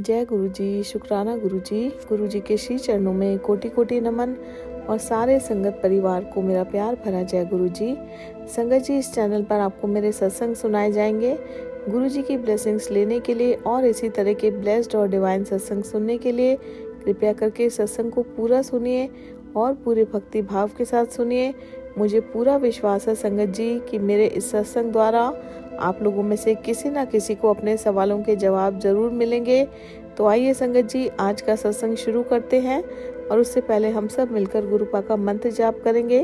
जय गुरु जी, शुक्राना गुरु जी के श्री चरणों में कोटि कोटि नमन और सारे संगत परिवार को मेरा प्यार भरा जय गुरु जी। संगत जी, इस चैनल पर आपको मेरे सत्संग सुनाए जाएंगे। गुरु जी की ब्लेसिंग्स लेने के लिए और इसी तरह के ब्लेस्ड और डिवाइन सत्संग सुनने के लिए कृपया करके सत्संग को पूरा सुनिए और पूरे भक्ति भाव के साथ सुनिए। मुझे पूरा विश्वास है संगत जी कि मेरे इस सत्संग द्वारा आप लोगों में से किसी ना किसी को अपने सवालों के जवाब जरूर मिलेंगे। तो आइए संगत जी, आज का सत्संग शुरू करते हैं और उससे पहले हम सब मिलकर गुरुपा का मंत्र जाप करेंगे।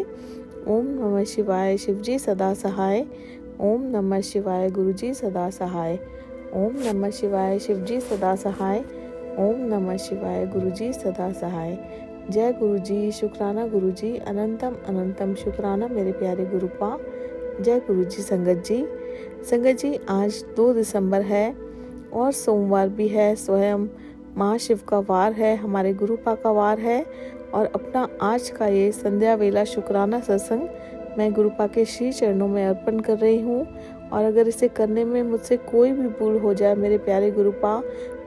ओम नमः शिवाय, शिव जी सदा सहाय। ओम नमः शिवाय, गुरु जी सदा सहाय। ओम नमः शिवाय, शिव जी सदा सहाय। ओम नमः शिवाय, गुरु जी सदा सहाय। जय गुरु जी, शुक्राना गुरु जी, अनंतम अनंतम शुक्राना मेरे प्यारे गुरुपा। जय गुरु जी। संगत जी, आज 2 दिसंबर है और सोमवार भी है। स्वयं महाशिव का वार है, हमारे गुरुपा का वार है और अपना आज का ये संध्या वेला शुक्राना सत्संग मैं गुरुपा के श्री चरणों में अर्पण कर रही हूँ। और अगर इसे करने में मुझसे कोई भी भूल हो जाए मेरे प्यारे गुरुपा,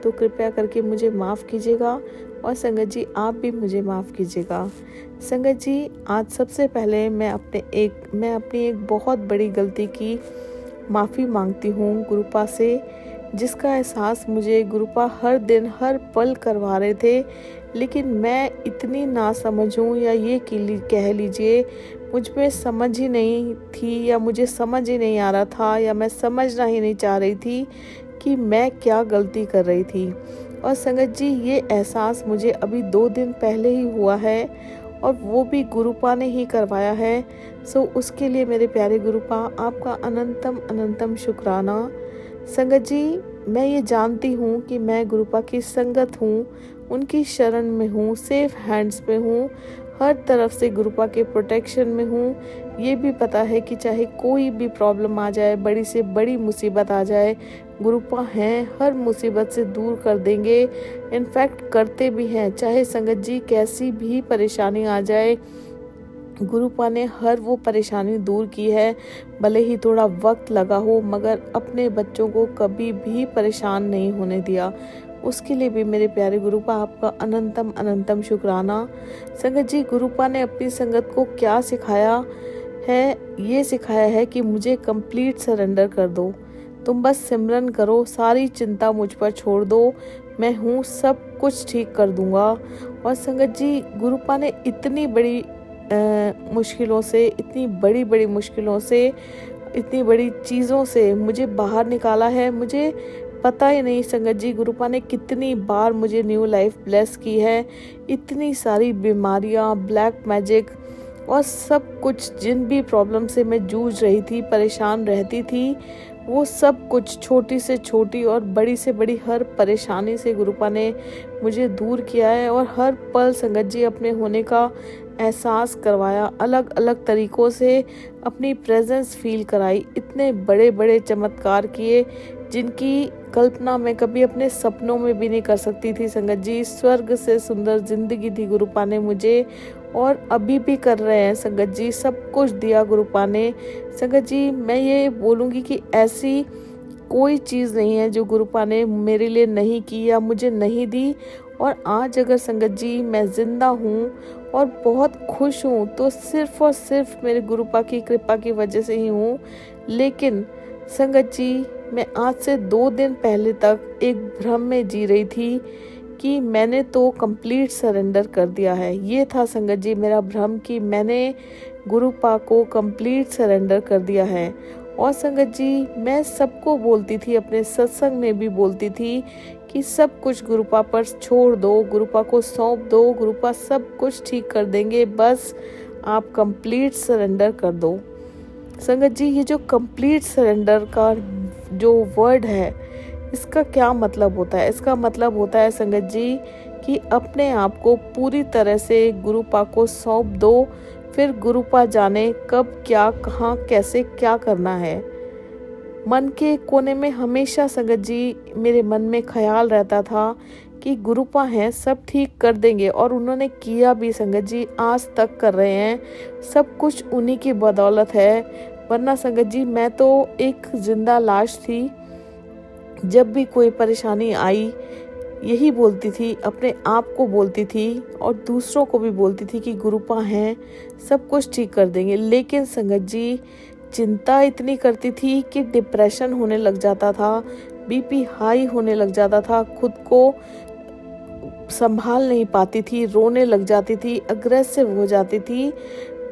तो कृपया करके मुझे माफ़ कीजिएगा और संगत जी आप भी मुझे माफ़ कीजिएगा। संगत जी, आज सबसे पहले मैं अपनी एक बहुत बड़ी गलती की माफ़ी मांगती हूँ गुरुपा से, जिसका एहसास मुझे गुरुपा हर दिन हर पल करवा रहे थे, लेकिन मैं इतनी नासमझ हूँ या ये कह लीजिए मुझ में समझ ही नहीं थी या मुझे समझ ही नहीं आ रहा था या मैं समझना ही नहीं चाह रही थी कि मैं क्या गलती कर रही थी। और संगत जी, ये एहसास मुझे अभी 2 दिन पहले ही हुआ है और वो भी गुरुपा ने ही करवाया है। सो उसके लिए मेरे प्यारे गुरुपा आपका अनंतम अनंतम शुक्राना। संगत जी, मैं ये जानती हूँ कि मैं गुरुपा की संगत हूँ, उनकी शरण में हूँ, सेफ हैंड्स पे हूँ, हर तरफ से गुरुपा के प्रोटेक्शन में हूँ। ये भी पता है कि चाहे कोई भी प्रॉब्लम आ जाए, बड़ी से बड़ी मुसीबत आ जाए, गुरुपा हैं, हर मुसीबत से दूर कर देंगे। इनफैक्ट करते भी हैं। चाहे संगत जी कैसी भी परेशानी आ जाए, गुरुपा ने हर वो परेशानी दूर की है। भले ही थोड़ा वक्त लगा हो, मगर अपने बच्चों को कभी भी परेशान नहीं होने दिया। उसके लिए भी मेरे प्यारे गुरुपा आपका अनंतम अनंतम शुक्राना। संगत जी, गुरुपा ने अपनी संगत को क्या सिखाया है? ये सिखाया है कि मुझे कंप्लीट सरेंडर कर दो, तुम बस सिमरन करो, सारी चिंता मुझ पर छोड़ दो, मैं हूँ, सब कुछ ठीक कर दूंगा। और संगत जी, गुरुपा ने इतनी बड़ी मुश्किलों से, इतनी बड़ी बड़ी मुश्किलों से, इतनी बड़ी चीज़ों से मुझे बाहर निकाला है। मुझे पता ही नहीं संगत जी, गुरुपा ने कितनी बार मुझे न्यू लाइफ ब्लेस की है। इतनी सारी बीमारियां, ब्लैक मैजिक और सब कुछ, जिन भी प्रॉब्लम से मैं जूझ रही थी, परेशान रहती थी, वो सब कुछ, छोटी से छोटी और बड़ी से बड़ी हर परेशानी से गुरुपा ने मुझे दूर किया है। और हर पल संगत जी अपने होने का एहसास करवाया, अलग अलग तरीकों से अपनी प्रेजेंस फील कराई, इतने बड़े बड़े चमत्कार किए जिनकी कल्पना मैं कभी अपने सपनों में भी नहीं कर सकती थी। संगत जी, स्वर्ग से सुंदर जिंदगी दी गुरुपा ने मुझे और अभी भी कर रहे हैं संगत जी, सब कुछ दिया गुरुपा ने। संगत जी, मैं ये बोलूँगी कि ऐसी कोई चीज़ नहीं है जो गुरुपा ने मेरे लिए नहीं की या मुझे नहीं दी। और आज अगर संगत जी मैं जिंदा हूँ और बहुत खुश हूँ, तो सिर्फ और सिर्फ मेरे गुरुपा की कृपा की वजह से ही हूँ। लेकिन संगत जी, मैं आज से 2 दिन पहले तक एक भ्रम में जी रही थी कि मैंने तो कंप्लीट सरेंडर कर दिया है। ये था संगत जी मेरा भ्रम कि मैंने गुरुपा को कंप्लीट सरेंडर कर दिया है। और संगत जी, मैं सबको बोलती थी, अपने सत्संग में भी बोलती थी कि सब कुछ गुरुपा पर छोड़ दो, गुरुपा को सौंप दो, गुरुपा सब कुछ ठीक कर देंगे, बस आप कंप्लीट सरेंडर कर दो। संगत जी, ये जो कंप्लीट सरेंडर का जो वर्ड है, इसका क्या मतलब होता है? इसका मतलब होता है संगत जी कि अपने आप को पूरी तरह से गुरुपा को सौंप दो, फिर गुरुपा जाने कब, क्या, कहाँ, कैसे क्या करना है। मन के कोने में हमेशा संगत जी मेरे मन में ख्याल रहता था कि गुरुपा हैं, सब ठीक कर देंगे, और उन्होंने किया भी संगत जी, आज तक कर रहे हैं। सब कुछ उन्हीं की बदौलत है, वरना संगत जी मैं तो एक जिंदा लाश थी। जब भी कोई परेशानी आई, यही बोलती थी, अपने आप को बोलती थी और दूसरों को भी बोलती थी कि गुरुपा हैं, सब कुछ ठीक कर देंगे। लेकिन संगत जी चिंता इतनी करती थी कि डिप्रेशन होने लग जाता था, बीपी हाई होने लग जाता था, खुद को संभाल नहीं पाती थी, रोने लग जाती थी, अग्रेसिव हो जाती थी।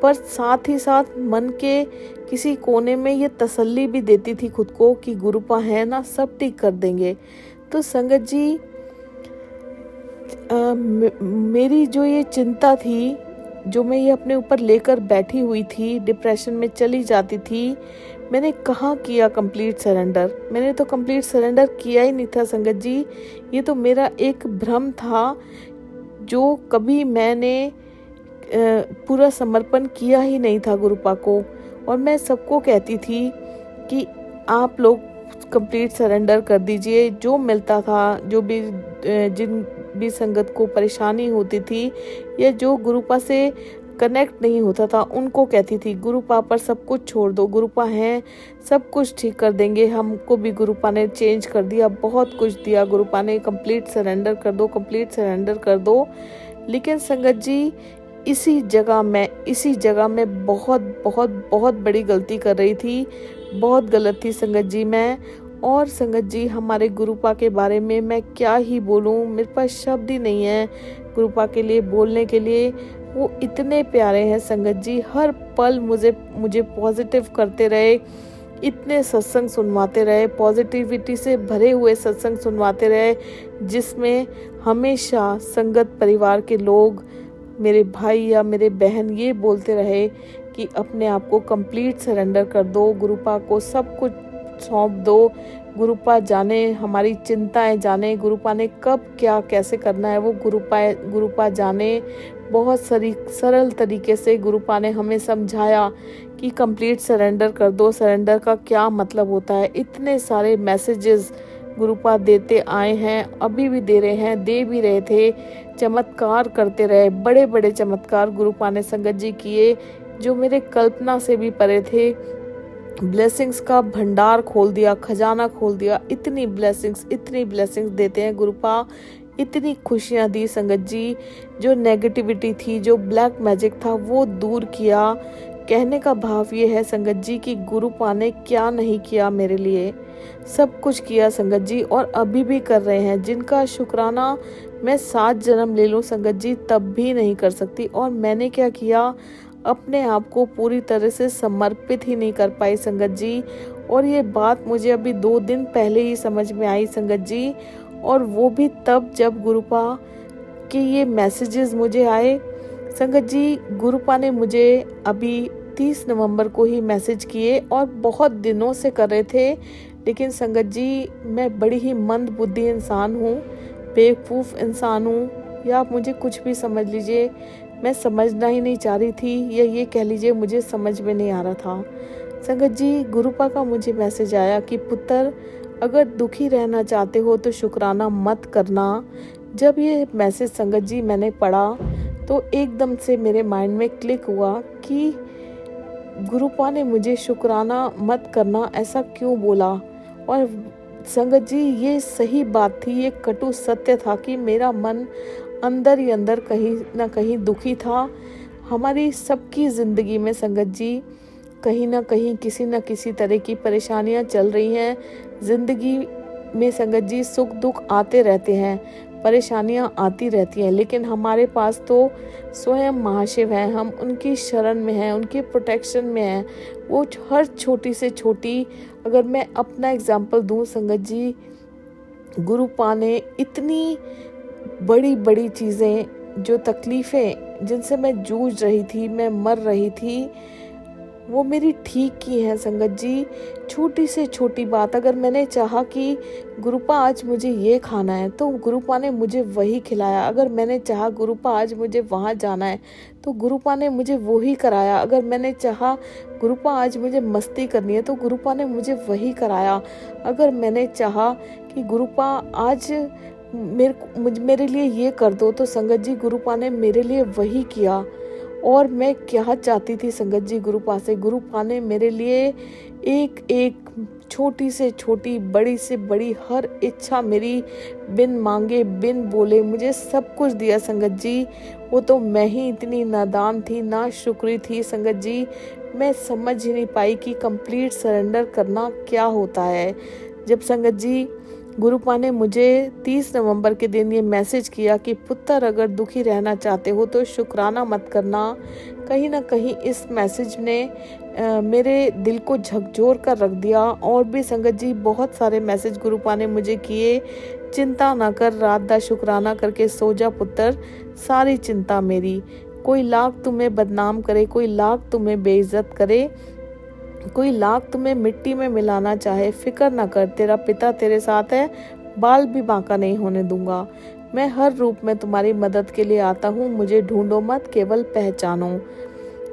पर साथ ही साथ मन के किसी कोने में ये तसल्ली भी देती थी खुद को कि गुरुपा है ना, सब ठीक कर देंगे। तो संगत जी मेरी जो ये चिंता थी, जो मैं ये अपने ऊपर लेकर बैठी हुई थी, डिप्रेशन में चली जाती थी, मैंने कहाँ किया कंप्लीट सरेंडर। मैंने तो कंप्लीट सरेंडर किया ही नहीं था संगत जी। ये तो मेरा एक भ्रम था, जो कभी मैंने पूरा समर्पण किया ही नहीं था गुरुपा को। और मैं सबको कहती थी कि आप लोग कंप्लीट सरेंडर कर दीजिए। जो मिलता था, जो भी जिन भी संगत को परेशानी होती थी या जो गुरुपा से कनेक्ट नहीं होता था, उनको कहती थी गुरुपा पर सब कुछ छोड़ दो, गुरुपा हैं, सब कुछ ठीक कर देंगे। हमको भी गुरुपा ने चेंज कर दिया, बहुत कुछ दिया गुरुपा ने, कंप्लीट सरेंडर कर दो, कंप्लीट सरेंडर कर दो। लेकिन संगत जी इसी जगह में बहुत बहुत बहुत बड़ी गलती कर रही थी, बहुत गलत थी संगत जी मैं। और संगत जी हमारे गुरुपा के बारे में मैं क्या ही बोलूं, मेरे पास शब्द ही नहीं है गुरुपा के लिए बोलने के लिए। वो इतने प्यारे हैं संगत जी, हर पल मुझे पॉजिटिव करते रहे, इतने सत्संग सुनवाते रहे, पॉजिटिविटी से भरे हुए सत्संग सुनवाते रहे, जिसमें हमेशा संगत परिवार के लोग, मेरे भाई या मेरे बहन ये बोलते रहे कि अपने आप को कंप्लीट सरेंडर कर दो, गुरुपा को सब कुछ सौंप दो, गुरुपा जाने, हमारी चिंताएं जाने, गुरुपा ने कब क्या कैसे करना है वो गुरुपा जाने। बहुत सरल तरीके से गुरुपा ने हमें समझाया कि कंप्लीट सरेंडर कर दो, सरेंडर का क्या मतलब होता है। इतने सारे मैसेजेस गुरुपा देते आए हैं, अभी भी दे रहे हैं, दे भी रहे थे, चमत्कार करते रहे, बड़े बड़े चमत्कार गुरुपा ने संगत जी किए जो मेरे कल्पना से भी परे थे। ब्लेसिंग्स का भंडार खोल दिया, खजाना खोल दिया, इतनी ब्लेसिंग्स देते हैं गुरुपा, इतनी खुशियां दी संगत जी। जो नेगेटिविटी थी, जो ब्लैक मैजिक था, वो दूर किया। कहने का भाव ये है संगत जी कि गुरुपा ने क्या नहीं किया मेरे लिए, सब कुछ किया संगत जी, और अभी भी कर रहे हैं, जिनका शुक्राना मैं 7 जन्म ले लूं संगत जी तब भी नहीं कर सकती। और मैंने क्या किया, अपने आप को पूरी तरह से समर्पित ही नहीं कर पाई संगत जी। और ये बात मुझे अभी 2 दिन पहले ही समझ में आई संगत जी, और वो भी तब जब गुरुपा के ये मैसेजेस मुझे आए संगत जी। गुरुपा ने मुझे अभी 30 नवंबर को ही मैसेज किए और बहुत दिनों से कर रहे थे, लेकिन संगत जी मैं बड़ी ही मंद बुद्धि इंसान हूँ, बेवकूफ़ इंसान हूँ, या आप मुझे कुछ भी समझ लीजिए, मैं समझना ही नहीं चाह रही थी, या ये कह लीजिए मुझे समझ में नहीं आ रहा था। संगत जी गुरुपा का मुझे मैसेज आया कि पुत्र, अगर दुखी रहना चाहते हो तो शुक्राना मत करना। जब ये मैसेज संगत जी मैंने पढ़ा तो एकदम से मेरे माइंड में क्लिक हुआ कि गुरुपा ने मुझे शुक्राना मत करना ऐसा क्यों बोला। और संगत जी ये सही बात थी, ये कटु सत्य था कि मेरा मन अंदर ही अंदर कहीं ना कहीं दुखी था। हमारी सबकी ज़िंदगी में संगत जी कहीं ना कहीं किसी न किसी तरह की परेशानियां चल रही हैं। ज़िंदगी में संगत जी सुख दुख आते रहते हैं, परेशानियां आती रहती हैं, लेकिन हमारे पास तो स्वयं महाशिव हैं, हम उनकी शरण में हैं, उनके प्रोटेक्शन में हैं। वो हर छोटी से छोटी, अगर मैं अपना एग्जाम्पल दूं संगत जी, गुरुपा ने इतनी बड़ी बड़ी चीज़ें, जो तकलीफ़ें जिनसे मैं जूझ रही थी, मैं मर रही थी, वो मेरी ठीक की हैं संगत जी। छोटी से छोटी बात, अगर मैंने चाहा कि गुरुपा आज मुझे ये खाना है तो गुरुपा ने मुझे वही खिलाया। अगर मैंने चाहा गुरुपा आज मुझे वहाँ जाना है तो गुरुपा ने मुझे वही कराया। अगर मैंने चाहा गुरुपा आज मुझे मस्ती करनी है तो गुरुपा ने मुझे वही कराया। अगर मैंने चाहा कि गुरुपा आज मेरे लिए ये कर दो तो संगत जी गुरुपा ने मेरे लिए वही किया। और मैं क्या चाहती थी संगत जी गुरुपा से, गुरुपा ने मेरे लिए एक एक छोटी से छोटी, बड़ी से बड़ी हर इच्छा मेरी बिन मांगे बिन बोले मुझे सब कुछ दिया संगत जी। वो तो मैं ही इतनी नादान थी, ना शुक्री थी संगत जी। मैं समझ ही नहीं पाई कि कंप्लीट सरेंडर करना क्या होता है। जब संगत जी गुरुपा ने मुझे 30 नवंबर के दिन ये मैसेज किया कि पुत्र अगर दुखी रहना चाहते हो तो शुक्राना मत करना, कहीं ना कहीं इस मैसेज ने मेरे दिल को झकझोर कर रख दिया। और भी संगत जी बहुत सारे मैसेज गुरुपा ने मुझे किए, चिंता ना कर, रात दा शुक्राना करके सो जा पुत्र, सारी चिंता मेरी। कोई लाख तुम्हें बदनाम करे, कोई लाख तुम्हें बेइज्जत करे, कोई लाख तुम्हें मिट्टी में मिलाना चाहे, फिक्र ना कर, तेरा पिता तेरे साथ है, बाल भी बांका नहीं होने दूंगा। मैं हर रूप में तुम्हारी मदद के लिए आता हूँ, मुझे ढूंढो मत, केवल पहचानो।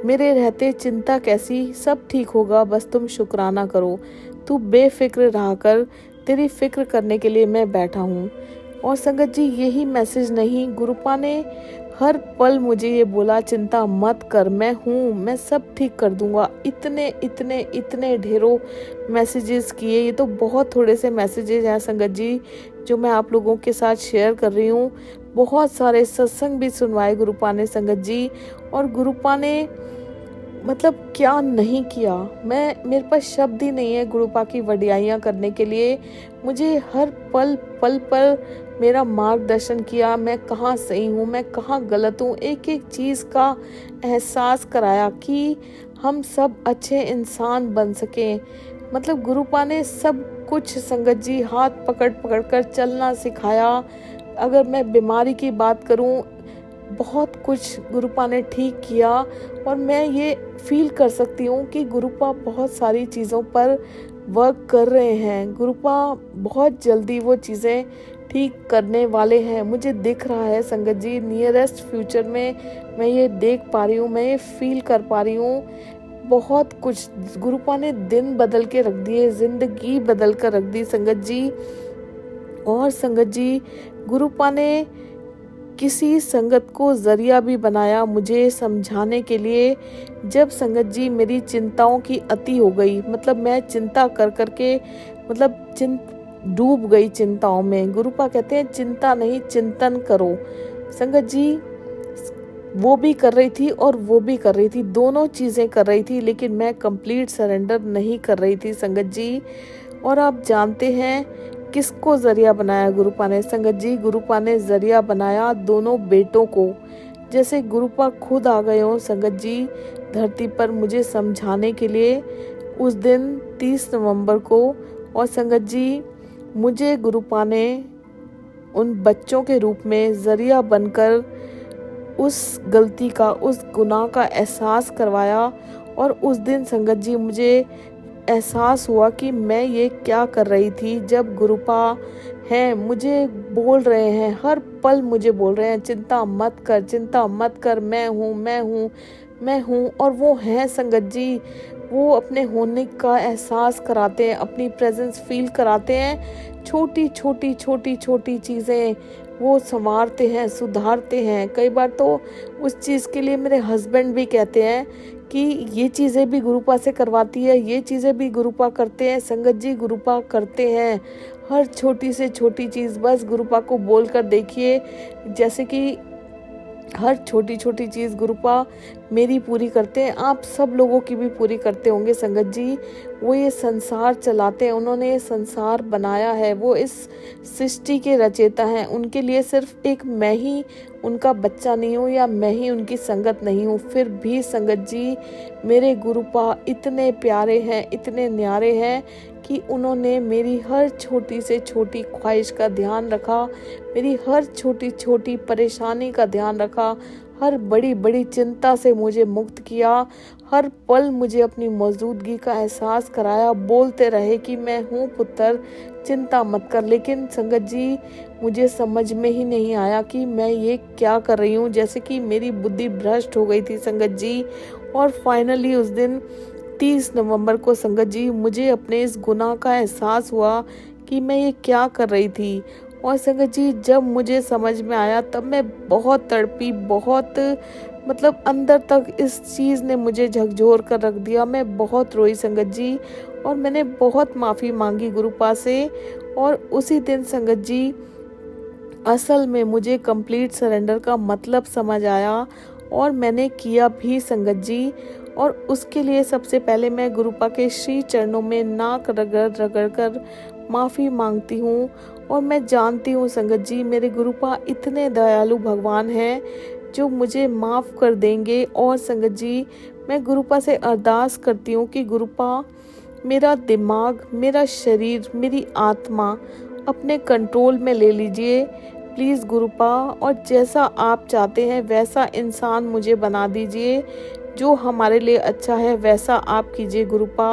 मेरे रहते चिंता कैसी, सब ठीक होगा, बस तुम शुक्राना करो। तू बेफिक्र रहा कर, तेरी फिक्र करने के लिए मैं बैठा हूँ। और संगत जी यही मैसेज नहीं, गुरुपा ने हर पल मुझे ये बोला, चिंता मत कर, मैं हूँ, मैं सब ठीक कर दूंगा। इतने इतने इतने ढेरों मैसेजेस किए। ये तो बहुत थोड़े से मैसेजेस हैं संगत जी जो मैं आप लोगों के साथ शेयर कर रही हूँ। बहुत सारे सत्संग भी सुनवाए गुरुपा ने संगत जी, और गुरुपा ने मतलब क्या नहीं किया। मेरे पास शब्द ही नहीं है गुरुपा की वडियाइयाँ करने के लिए। मुझे हर पल पल पर मेरा मार्गदर्शन किया, मैं कहाँ सही हूँ, मैं कहाँ गलत हूँ, एक एक चीज़ का एहसास कराया कि हम सब अच्छे इंसान बन सकें। मतलब गुरुपा ने सब कुछ संगत जी हाथ पकड़ पकड़ कर चलना सिखाया। अगर मैं बीमारी की बात करूँ, बहुत कुछ गुरुपा ने ठीक किया, और मैं ये फील कर सकती हूँ कि गुरुपा बहुत सारी चीज़ों पर वर्क कर रहे हैं। गुरुपा बहुत जल्दी वो चीज़ें ठीक करने वाले हैं, मुझे दिख रहा है संगत जी। नियरेस्ट फ्यूचर में मैं ये देख पा रही हूँ, मैं ये फील कर पा रही हूँ। बहुत कुछ गुरुपा ने दिन बदल के रख दिए, जिंदगी बदल कर रख दी संगत जी। और संगत जी गुरुपा ने किसी संगत को जरिया भी बनाया मुझे समझाने के लिए। जब संगत जी मेरी चिंताओं की अति हो गई, मतलब मैं चिंता कर करके मतलब डूब गई चिंताओं में। गुरुपा कहते हैं चिंता नहीं, चिंतन करो। संगत जी वो भी कर रही थी और वो भी कर रही थी, दोनों चीज़ें कर रही थी, लेकिन मैं कंप्लीट सरेंडर नहीं कर रही थी संगत जी। और आप जानते हैं किसको जरिया बनाया गुरुपा ने संगत जी? गुरुपा ने जरिया बनाया दोनों बेटों को। जैसे गुरुपा खुद आ गए हो संगत जी धरती पर मुझे समझाने के लिए उस दिन 30 नवंबर को। और संगत जी मुझे गुरुपा ने उन बच्चों के रूप में जरिया बनकर उस गलती का, उस गुनाह का एहसास करवाया। और उस दिन संगत जी मुझे एहसास हुआ कि मैं ये क्या कर रही थी। जब गुरुपा हैं मुझे बोल रहे हैं, हर पल मुझे बोल रहे हैं चिंता मत कर, चिंता मत कर, मैं हूँ, मैं हूँ, मैं हूँ। और वो हैं संगत जी, वो अपने होने का एहसास कराते हैं, अपनी प्रेजेंस फील कराते हैं। छोटी छोटी छोटी छोटी चीज़ें वो संवारते हैं, सुधारते हैं। कई बार तो उस चीज़ के लिए मेरे हस्बैंड भी कहते हैं कि ये चीज़ें भी गुरुपा से करवाती है, ये चीज़ें भी गुरुपा करते हैं। संगत जी गुरुपा करते हैं हर छोटी से छोटी चीज़, बस गुरुपा को बोल कर देखिए। जैसे कि हर छोटी छोटी चीज़ गुरुपा मेरी पूरी करते हैं, आप सब लोगों की भी पूरी करते होंगे संगत जी। वो ये संसार चलाते हैं, उन्होंने ये संसार बनाया है, वो इस सृष्टि के रचयिता हैं। उनके लिए सिर्फ एक मैं ही उनका बच्चा नहीं हूँ या मैं ही उनकी संगत नहीं हूँ। फिर भी संगत जी मेरे गुरुपा इतने प्यारे हैं, इतने न्यारे हैं कि उन्होंने मेरी हर छोटी से छोटी ख्वाहिश का ध्यान रखा, मेरी हर छोटी छोटी परेशानी का ध्यान रखा, हर बड़ी बड़ी चिंता से मुझे मुक्त किया, हर पल मुझे अपनी मौजूदगी का एहसास कराया। बोलते रहे कि मैं हूँ पुत्र, चिंता मत कर। लेकिन संगत जी मुझे समझ में ही नहीं आया कि मैं ये क्या कर रही हूँ, जैसे कि मेरी बुद्धि भ्रष्ट हो गई थी संगत जी। और फाइनली उस दिन 30 नवंबर को संगत जी मुझे अपने इस गुनाह का एहसास हुआ कि मैं ये क्या कर रही थी। और संगत जी जब मुझे समझ में आया तब मैं बहुत तड़पी, बहुत मतलब अंदर तक इस चीज़ ने मुझे झकझोर कर रख दिया। मैं बहुत रोई संगत जी, और मैंने बहुत माफ़ी मांगी गुरुपा से। और उसी दिन संगत जी असल में मुझे कंप्लीट सरेंडर का मतलब समझ आया, और मैंने किया भी संगत जी। और उसके लिए सबसे पहले मैं गुरुपा के श्री चरणों में नाक रगड़ रगड़ कर माफ़ी मांगती हूँ। और मैं जानती हूँ संगत जी, मेरे गुरुपा इतने दयालु भगवान हैं जो मुझे माफ़ कर देंगे। और संगत जी, मैं गुरुपा से अरदास करती हूँ कि गुरुपा मेरा दिमाग, मेरा शरीर, मेरी आत्मा अपने कंट्रोल में ले लीजिए प्लीज़ गुरुपा। और जैसा आप चाहते हैं वैसा इंसान मुझे बना दीजिए, जो हमारे लिए अच्छा है वैसा आप कीजिए गुरुपा।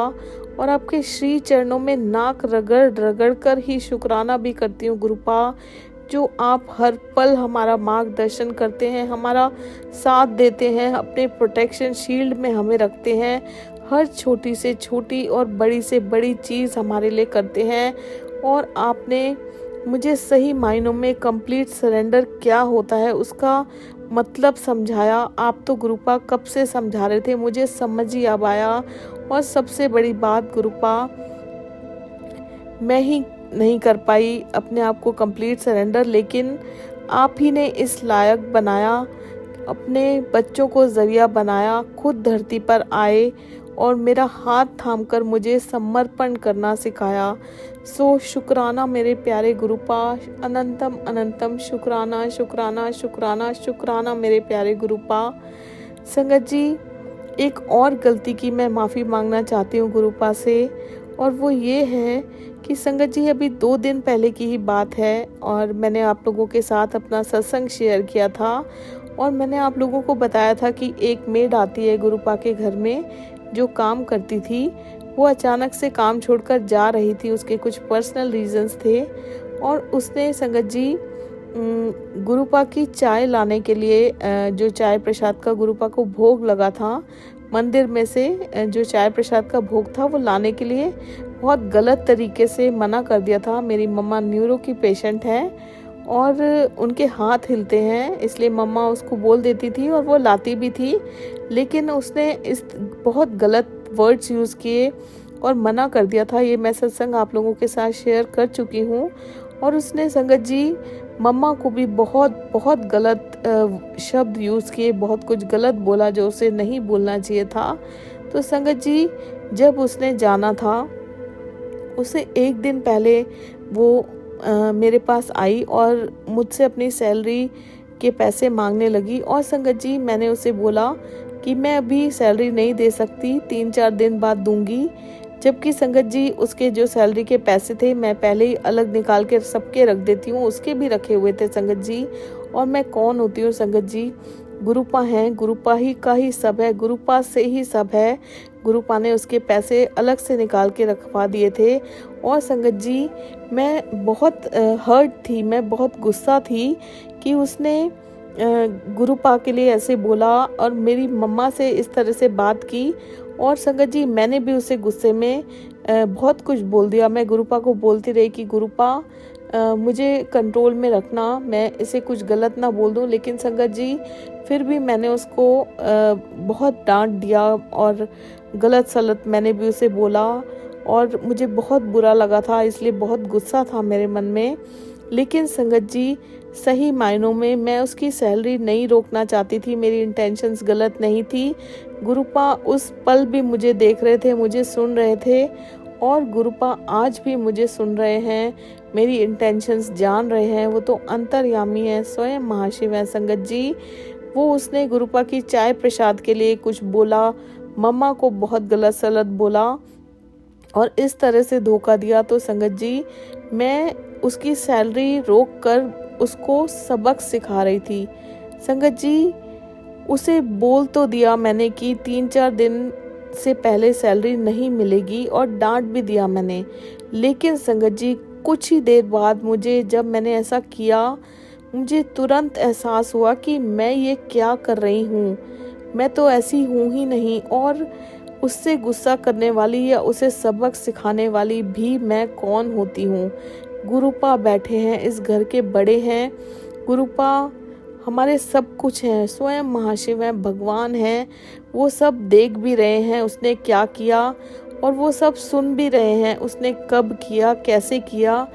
और आपके श्री चरणों में नाक रगड़ रगड़ कर ही शुक्राना भी करती हूँ गुरुपा, जो आप हर पल हमारा मार्गदर्शन करते हैं, हमारा साथ देते हैं, अपने प्रोटेक्शन शील्ड में हमें रखते हैं, हर छोटी से छोटी और बड़ी से बड़ी चीज़ हमारे लिए करते हैं। और आपने मुझे सही मायनों में कंप्लीट सरेंडर क्या होता है उसका मतलब समझाया। आप तो गुरुपा कब से समझा रहे थे, मुझे समझ ही अब आया। और सबसे बड़ी बात गुरुपा, मैं ही नहीं कर पाई अपने आप को कंप्लीट सरेंडर, लेकिन आप ही ने इस लायक बनाया, अपने बच्चों को ज़रिया बनाया, खुद धरती पर आए और मेरा हाथ थामकर मुझे समर्पण करना सिखाया। सो शुक्राना मेरे प्यारे गुरुपा, अनंतम अनंतम शुक्राना शुक्राना शुक्राना शुक्राना मेरे प्यारे गुरुपा। संगत जी, एक और गलती की मैं माफ़ी मांगना चाहती हूँ गुरुपा से, और वो ये है कि संगत जी अभी 2 दिन पहले की ही बात है, और मैंने आप लोगों के साथ अपना सत्संग शेयर किया था। और मैंने आप लोगों को बताया था कि एक मेड आती है गुरुपा के घर में जो काम करती थी, वो अचानक से काम छोड़कर जा रही थी, उसके कुछ पर्सनल रीजंस थे। और उसने संगत जी गुरुपा की चाय लाने के लिए, जो चाय प्रसाद का गुरुपा को भोग लगा था मंदिर में से, जो चाय प्रसाद का भोग था वो लाने के लिए बहुत गलत तरीके से मना कर दिया था। मेरी मम्मा न्यूरो की पेशेंट हैं और उनके हाथ हिलते हैं, इसलिए मम्मा उसको बोल देती थी और वो लाती भी थी, लेकिन उसने इस बहुत गलत वर्ड्स यूज़ किए और मना कर दिया था। ये मैं सत्संग आप लोगों के साथ शेयर कर चुकी हूँ। और उसने संगत जी मम्मा को भी बहुत बहुत गलत शब्द यूज़ किए, बहुत कुछ गलत बोला जो उसे नहीं बोलना चाहिए था। तो संगत जी, जब उसने जाना था, उसे एक दिन पहले वो मेरे पास आई और मुझसे अपनी सैलरी के पैसे मांगने लगी। और संगत जी, मैंने उसे बोला कि मैं अभी सैलरी नहीं दे सकती, 3-4 दिन बाद दूंगी। जबकि संगत जी उसके जो सैलरी के पैसे थे मैं पहले ही अलग निकाल के सबके रख देती हूँ, उसके भी रखे हुए थे संगत जी। और मैं कौन होती हूँ संगत जी, गुरुपा हैं, गुरुपा ही का ही सब है, गुरुपा से ही सब है। गुरुपा ने उसके पैसे अलग से निकाल के रखवा दिए थे। और संगत जी, मैं बहुत हर्ट थी, मैं बहुत गुस्सा थी कि उसने गुरुपा के लिए ऐसे बोला और मेरी मम्मा से इस तरह से बात की। और संगत जी, मैंने भी उसे गुस्से में बहुत कुछ बोल दिया। मैं गुरुपा को बोलती रही कि गुरुपा मुझे कंट्रोल में रखना, मैं इसे कुछ गलत ना बोल दूं। लेकिन संगत जी, फिर भी मैंने उसको बहुत डांट दिया और गलत सलत मैंने भी उसे बोला और मुझे बहुत बुरा लगा था, इसलिए बहुत गुस्सा था मेरे मन में। लेकिन संगत जी, सही मायनों में मैं उसकी सैलरी नहीं रोकना चाहती थी, मेरी इंटेंशंस गलत नहीं थी। गुरुपा उस पल भी मुझे देख रहे थे, मुझे सुन रहे थे, और गुरुपा आज भी मुझे सुन रहे हैं, मेरी इंटेंशंस जान रहे हैं। वो तो अंतर्यामी है, स्वयं महाशिव है संगत जी। वो उसने गुरुपा की चाय प्रसाद के लिए कुछ बोला, मम्मा को बहुत गलत सलत बोला और इस तरह से धोखा दिया। तो संगत जी, मैं उसकी सैलरी रोक कर उसको सबक सिखा रही थी। संगत जी, उसे बोल तो दिया मैंने कि 3-4 दिन से पहले सैलरी नहीं मिलेगी और डांट भी दिया मैंने। लेकिन संगत जी, कुछ ही देर बाद मुझे, जब मैंने ऐसा किया, मुझे तुरंत एहसास हुआ कि मैं ये क्या कर रही हूँ, मैं तो ऐसी हूँ ही नहीं। और उससे गुस्सा करने वाली या उसे सबक सिखाने वाली भी मैं कौन होती हूँ। गुरुपा बैठे हैं, इस घर के बड़े हैं। गुरुपा हमारे सब कुछ हैं, स्वयं महाशिव हैं, भगवान हैं, वो सब देख भी रहे हैं उसने क्या किया, और वो सब सुन भी रहे हैं उसने कब किया, कैसे किया।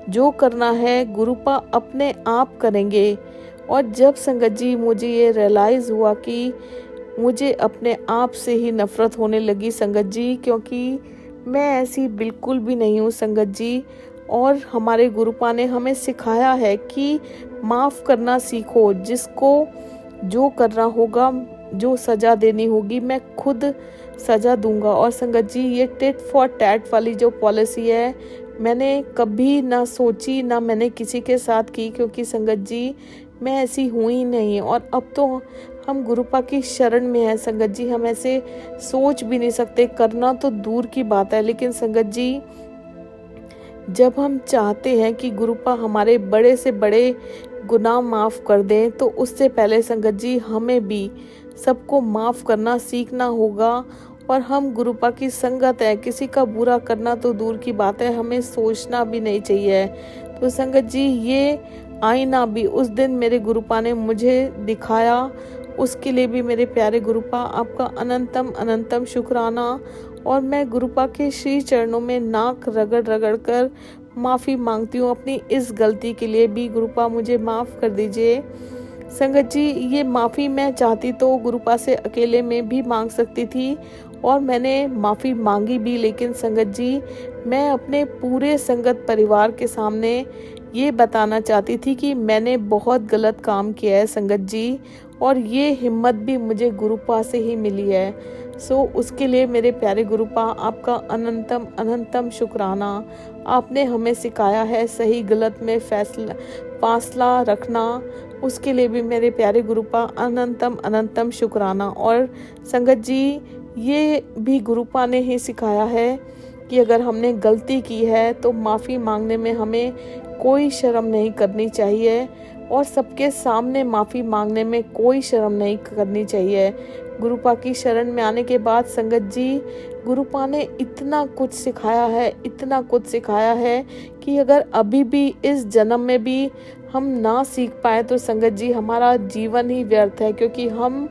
जो करना है गुरुपा अपने आप करेंगे। और जब संगत जी मुझे ये रियलाइज़ हुआ कि मुझे अपने आप से ही नफ़रत होने लगी संगत जी, क्योंकि मैं ऐसी बिल्कुल भी नहीं हूँ संगत जी। और हमारे गुरुपा ने हमें सिखाया है कि माफ़ करना सीखो, जिसको जो करना होगा, जो सज़ा देनी होगी मैं खुद सज़ा दूंगा। और संगत जी ये टिट फॉर टैट वाली जो पॉलिसी है मैंने कभी ना सोची, ना मैंने किसी के साथ की, क्योंकि संगत जी मैं ऐसी हुई ही नहीं। और अब तो हम गुरुपा की शरण में हैं संगत जी, हम ऐसे सोच भी नहीं सकते, करना तो दूर की बात है। लेकिन संगत जी जब हम चाहते हैं कि गुरुपा हमारे बड़े से बड़े गुनाह माफ़ कर दें, तो उससे पहले संगत जी हमें भी सबको माफ़ करना सीखना होगा। और हम गुरुपा की संगत है, किसी का बुरा करना तो दूर की बात है, हमें सोचना भी नहीं चाहिए। तो संगत जी ये आईना भी उस दिन मेरे गुरुपा ने मुझे दिखाया, उसके लिए भी मेरे प्यारे गुरुपा आपका अनंतम अनंतम शुक्राना। और मैं गुरुपा के श्री चरणों में नाक रगड़ रगड़ कर माफ़ी मांगती हूँ अपनी इस गलती के लिए भी। गुरुपा मुझे माफ़ कर दीजिए। संगत जी ये माफ़ी मैं चाहती तो गुरुपा से अकेले में भी मांग सकती थी, और मैंने माफ़ी मांगी भी। लेकिन संगत जी मैं अपने पूरे संगत परिवार के सामने ये बताना चाहती थी कि मैंने बहुत गलत काम किया है संगत जी, और ये हिम्मत भी मुझे गुरुपा से ही मिली है। सो उसके लिए मेरे प्यारे गुरुपा आपका अनंतम अनंतम शुक्राना। आपने हमें सिखाया है सही गलत में फासला रखना, उसके लिए भी मेरे प्यारे गुरुपा अनंतम अनंतम शुक्राना। और संगत जी ये भी गुरुपा ने ही सिखाया है कि अगर हमने गलती की है तो माफ़ी मांगने में हमें कोई शर्म नहीं करनी चाहिए, और सबके सामने माफ़ी मांगने में कोई शर्म नहीं करनी चाहिए। गुरुपा की शरण में आने के बाद संगत जी गुरुपा ने इतना कुछ सिखाया है, इतना कुछ सिखाया है कि अगर अभी भी इस जन्म में भी हम ना सीख पाए तो संगत जी हमारा जीवन ही व्यर्थ है, क्योंकि हम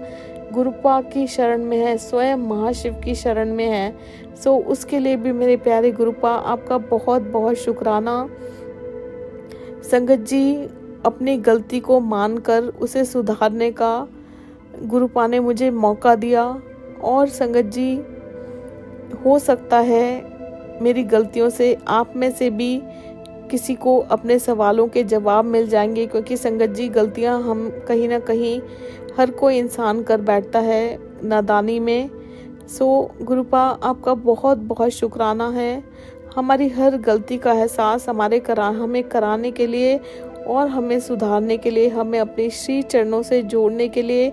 गुरुपा की शरण में है, स्वयं महाशिव की शरण में है। सो उसके लिए भी मेरे प्यारे गुरुपा आपका बहुत बहुत शुक्राना। संगत जी अपनी गलती को मानकर उसे सुधारने का गुरुपा ने मुझे मौका दिया। और संगत जी हो सकता है मेरी गलतियों से आप में से भी किसी को अपने सवालों के जवाब मिल जाएंगे, क्योंकि संगत जी गलतियां हम कहीं ना कहीं हर कोई इंसान कर बैठता है नादानी में। सो गुरुपा आपका बहुत बहुत शुक्राना है हमारी हर गलती का एहसास हमें कराने के लिए और हमें सुधारने के लिए, हमें अपने श्री चरणों से जोड़ने के लिए।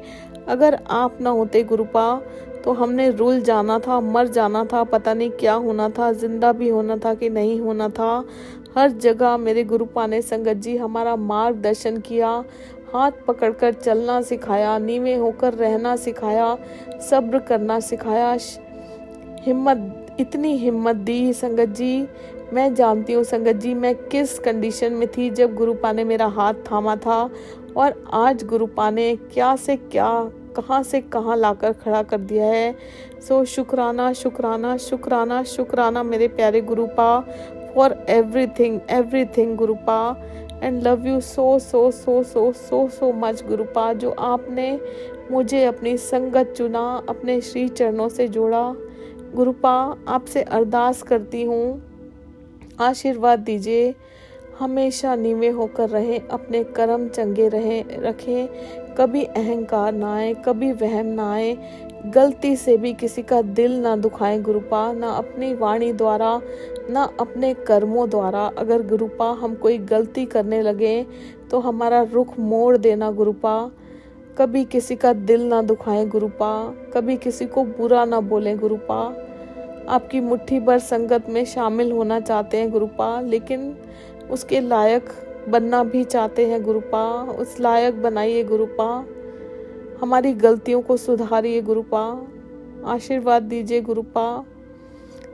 अगर आप ना होते गुरुपा तो हमने रुल जाना था, मर जाना था, पता नहीं क्या होना था, जिंदा भी होना था कि नहीं होना था। हर जगह मेरे गुरुपा ने संगत जी हमारा मार्गदर्शन किया, हाथ पकड़कर चलना सिखाया, नीवे होकर रहना सिखाया, सब्र करना सिखाया, हिम्मत, इतनी हिम्मत दी संगत जी। मैं जानती हूँ संगत जी मैं किस कंडीशन में थी जब गुरुपा ने मेरा हाथ थामा था, और आज गुरुपा ने क्या से क्या, कहाँ से कहाँ लाकर खड़ा कर दिया है। सो शुक्राना शुक्राना शुक्राना शुक्राना मेरे प्यारे Gurupa for everything everything Gurupa, and love you so so so so so so much Gurupa, जो आपने मुझे अपनी संगत चुना, अपने श्री चरणों से जोड़ा। गुरुपा आपसे अरदास करती हूँ, आशीर्वाद दीजिए, हमेशा नीवे होकर रहें, अपने कर्म चंगे रखें, कभी अहंकार ना आए, कभी वहम ना आए, गलती से भी किसी का दिल ना दुखाएं गुरुपा, ना अपनी वाणी द्वारा ना अपने कर्मों द्वारा। अगर गुरुपा हम कोई गलती करने लगे तो हमारा रुख मोड़ देना गुरुपा, कभी किसी का दिल ना दुखाएं गुरुपा, कभी किसी को बुरा ना बोलें गुरुपा। आपकी मुट्ठी भर संगत में शामिल होना चाहते हैं गुरुपा, लेकिन उसके लायक बनना भी चाहते हैं गुरुपा, उस लायक बनाइए गुरुपा, हमारी गलतियों को सुधारिए गुरुपा, आशीर्वाद दीजिए गुरुपा।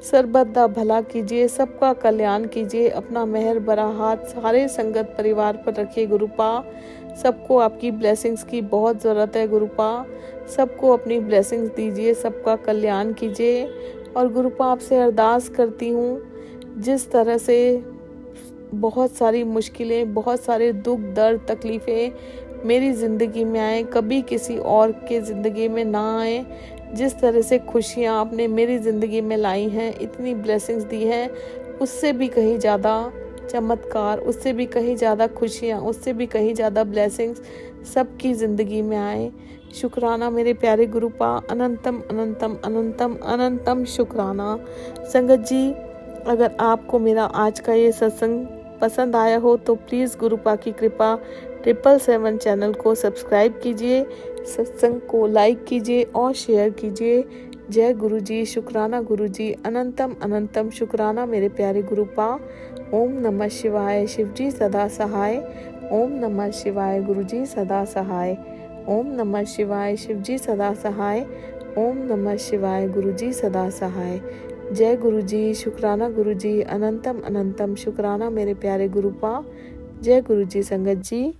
सरबत दा भला कीजिए, सबका कल्याण कीजिए। अपना मेहर भरा हाथ सारे संगत परिवार पर रखिए गुरुपा। सबको आपकी ब्लेसिंग्स की बहुत ज़रूरत है गुरुपा। सबको अपनी ब्लेसिंग्स दीजिए, सबका कल्याण कीजिए। और गुरुपा आपसे अरदास करती हूँ, जिस तरह से बहुत सारी मुश्किलें, बहुत सारे दुख दर्द तकलीफ़ें मेरी ज़िंदगी में आए, कभी किसी और के ज़िंदगी में ना आए। जिस तरह से खुशियाँ आपने मेरी ज़िंदगी में लाई हैं, इतनी ब्लेसिंग्स दी हैं, उससे भी कहीं ज़्यादा चमत्कार, उससे भी कहीं ज़्यादा खुशियाँ, उससे भी कहीं ज़्यादा ब्लेसिंग्स सबकी ज़िंदगी में आए। शुक्राना मेरे प्यारे गुरुपा, अनंतम अनंतम अनंतम अनंतम शुक्राना। संगत जी, अगर आपको मेरा आज का ये सत्संग पसंद आया हो तो प्लीज़ गुरुपा की कृपा 777 चैनल को सब्सक्राइब कीजिए, सत्संग को लाइक कीजिए और शेयर कीजिए। जय गुरु जी, शुक्राना गुरु जी, अनंतम अनंतम शुक्राना मेरे प्यारे गुरुपा। ओम नमः शिवाय, शिव जी सदा सहाय। ओम नमः शिवाय, गुरु जी सदा सहाय। ओम नमः शिवाय, शिव जी सदा सहाय। ओम नमः शिवाय, गुरु जी सदा सहाय। जय गुरु जी, शुक्राना गुरु जी, अनंतम अनंतम शुक्राना मेरे प्यारे गुरुपा। जय गुरु जी संगत जी।